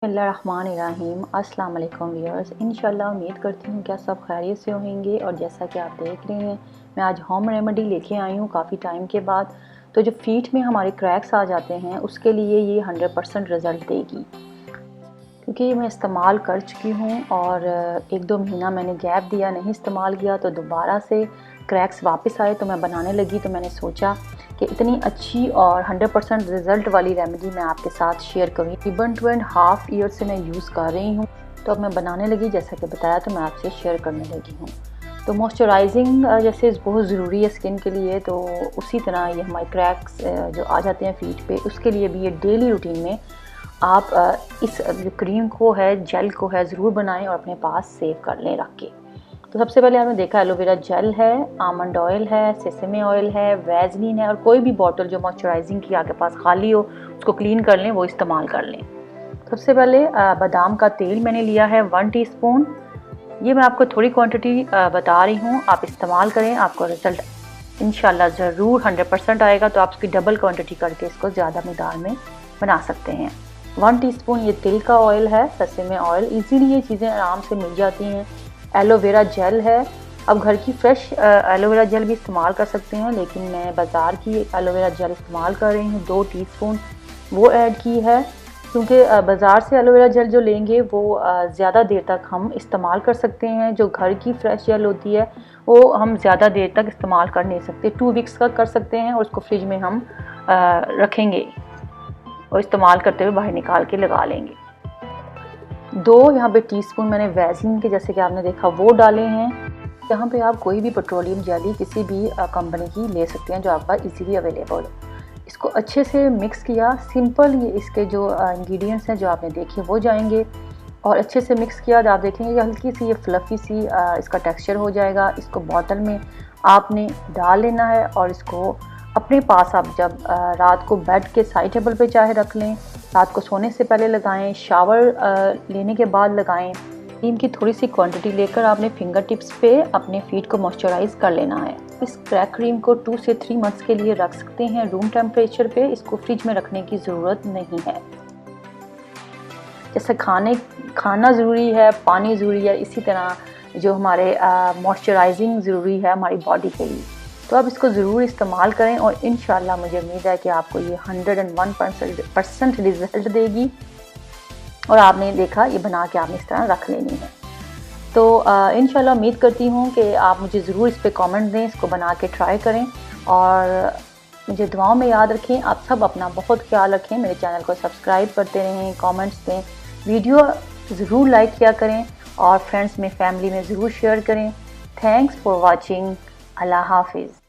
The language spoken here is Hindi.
बिस्मिल्लाहिर्रहमानिर्रहीम। अस्सलाम वालेकुम व्यूअर्स। इंशाल्लाह उम्मीद करती हूँ क्या सब खैरियत से होंगे। और जैसा कि आप देख रहे हैं, मैं आज होम रेमेडी लेके आई हूँ काफ़ी टाइम के बाद। तो जो फीट में हमारे क्रैक्स आ जाते हैं उसके लिए ये 100% रिज़ल्ट देगी, क्योंकि मैं इस्तेमाल कर चुकी हूँ और 1-2 महीना मैंने गैप दिया, नहीं इस्तेमाल किया, तो दोबारा से क्रैक्स वापस आए तो मैं बनाने लगी। तो मैंने सोचा कि इतनी अच्छी और 100% रिज़ल्ट वाली रेमेडी मैं आपके साथ शेयर करूँ। तकरीबन 2.5 ईयर से मैं यूज़ कर रही हूँ, तो अब मैं बनाने लगी, जैसा कि बताया तो मैं आपसे शेयर करने लगी हूँ। तो मॉइस्चराइजिंग जैसे बहुत ज़रूरी है स्किन के लिए, तो उसी तरह ये हमारे क्रैक्स जो आ जाते हैं फीट पे, उसके लिए भी ये डेली रूटीन में आप इस जो क्रीम को है, जेल को है, ज़रूर बनाएं और अपने पास सेव कर लें रख के। तो सबसे पहले आपने देखा एलोवेरा जेल है, आमंड ऑयल है, सेसमे ऑयल है, वैसलीन है, और कोई भी बॉटल जो मॉइस्चराइजिंग की आपके पास खाली हो उसको क्लीन कर लें, वो इस्तेमाल कर लें। सबसे पहले बादाम का तेल मैंने लिया है 1 टीस्पून। ये मैं आपको थोड़ी क्वांटिटी बता रही हूँ, आप इस्तेमाल करें, आपको रिज़ल्ट इंशाल्लाह ज़रूर 100% आएगा। तो आप उसकी डबल क्वांटिटी करके इसको ज़्यादा मिक़दार में बना सकते हैं। 1 टीस्पून ये तिल का ऑयल है, सेसमे ऑयल, इजीली ये चीज़ें आराम से मिल जाती हैं। एलोवेरा जेल है, अब घर की फ्रेश एलोवेरा जेल भी इस्तेमाल कर सकते हैं, लेकिन मैं बाज़ार की एलोवेरा जेल इस्तेमाल कर रही हूँ। 2 टीस्पून वो ऐड की है, क्योंकि बाज़ार से एलोवेरा जेल जो लेंगे वो ज़्यादा देर तक हम इस्तेमाल कर सकते हैं। जो घर की फ्रेश जेल होती है वो हम ज़्यादा देर तक इस्तेमाल कर नहीं सकते, 2 वीक्स का कर सकते हैं, और उसको फ्रिज में हम रखेंगे और इस्तेमाल करते हुए बाहर निकाल के लगा लेंगे। 2 यहाँ पे टीस्पून मैंने वैसलीन के, जैसे कि आपने देखा, वो डाले हैं। यहाँ पे आप कोई भी पेट्रोलियम जेली किसी भी कंपनी की ले सकते हैं जो आपका इजीली अवेलेबल हो। इसको अच्छे से मिक्स किया, सिंपल ये इसके जो इंग्रेडिएंट्स हैं जो आपने देखे वो जाएंगे, और अच्छे से मिक्स किया तो आप देखेंगे कि हल्की सी ये फ्लफ़ी सी इसका टेक्सचर हो जाएगा। इसको बॉटल में आपने डाल लेना है और इसको अपने पास आप जब रात को बेड के साइड टेबल पे चाहे रख लें, रात को सोने से पहले लगाएं, शावर लेने के बाद लगाएं। क्रीम की थोड़ी सी क्वांटिटी लेकर आपने फिंगर टिप्स पे अपने फीट को मॉइस्चराइज़ कर लेना है। इस क्रैक क्रीम को 2 से 3 मंथ्स के लिए रख सकते हैं रूम टेम्परेचर पे, इसको फ्रिज में रखने की ज़रूरत नहीं है। जैसे खाना ज़रूरी है, पानी ज़रूरी है, इसी तरह जो हमारे मॉइस्चराइजिंग ज़रूरी है हमारी बॉडी के लिए। तो आप इसको ज़रूर इस्तेमाल करें और इंशाल्लाह मुझे उम्मीद है कि आपको ये 101% रिज़ल्ट देगी। और आपने देखा, ये बना के आपने इस तरह रख लेनी है। तो इंशाल्लाह उम्मीद करती हूँ कि आप मुझे ज़रूर इस पे कमेंट दें, इसको बना के ट्राई करें और मुझे दुआओं में याद रखें। आप सब अपना बहुत ख्याल रखें, मेरे चैनल को सब्सक्राइब करते रहें, कमेंट्स दें, वीडियो ज़रूर लाइक किया करें और फ्रेंड्स में, फैमिली में ज़रूर शेयर करें। Thanks for watching. अल्लाह हाफिज़।